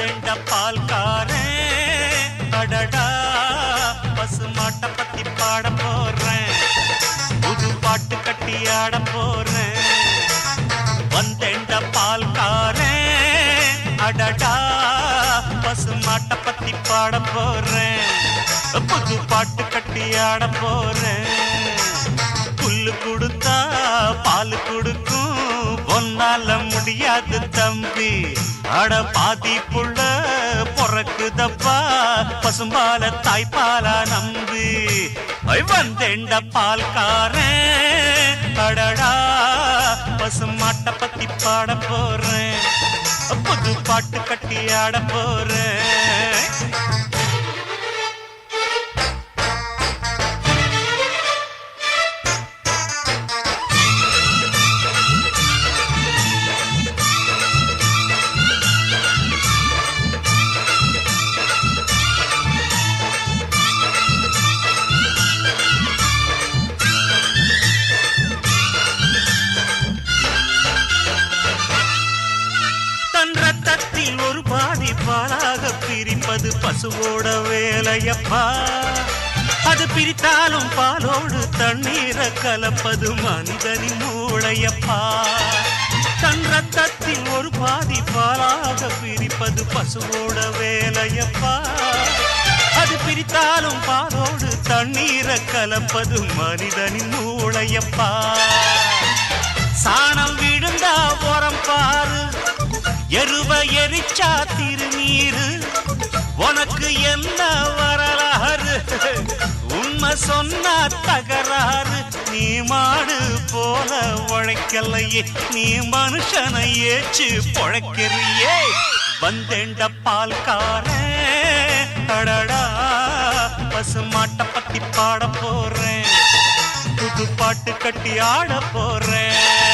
வந்தேண்ட பால்காரன் அடடா பசுமாட்ட பத்தி பாட போறேன் புது பாட்டு கட்டி ஆட போறேன் வந்தேண்ட பால்காரன் அடடா பசுமாட்ட பத்தி பாட போறேன் புது பாட்டு கட்டி ஆட போறேன் புல்லு கொடுத்தா பால் கொடுக்கும் ஒன்னால முடியாது தம்பி அட பாதி புள்ள பொறக்குதப்பா பசும்பால தாய்ப்பாலா நம்பி வந்தேண்ட பால்காரன் அடடா பசுமாட்ட பத்தி பாட போறேன் புது பாட்டு கட்டி ஆட போறேன் ரத்தத்தில் ஒரு பாதி பாலாக பிரிப்பது பசுவோட வேலையப்பா அது பிரித்தாலும் பாலோடு தண்ணீரை கலப்பது மனிதனின் மூளையப்பா தன் ரத்தத்தில் ஒரு பாதி பாலாக பிரிப்பது பசுவோட வேலையப்பா அது பிரித்தாலும் பாலோடு தண்ணீரை கலப்பது மனிதனின் மூளையப்பா சாணம் விழுந்தா உரம் பாரு எருவ எரிச்சா திருநீரு உனக்கு என்ன வரலாறு உண்மை சொன்னா தகராறு நீ மாடு போல உழைக்கலையே நீ மனுஷனை ஏச்சு பொழைக்கிறியே வந்தேண்ட பால்காரன் அடடா பசுமாட்ட பத்தி பாட போறேன் புது பாட்டு கட்டி ஆட போறேன்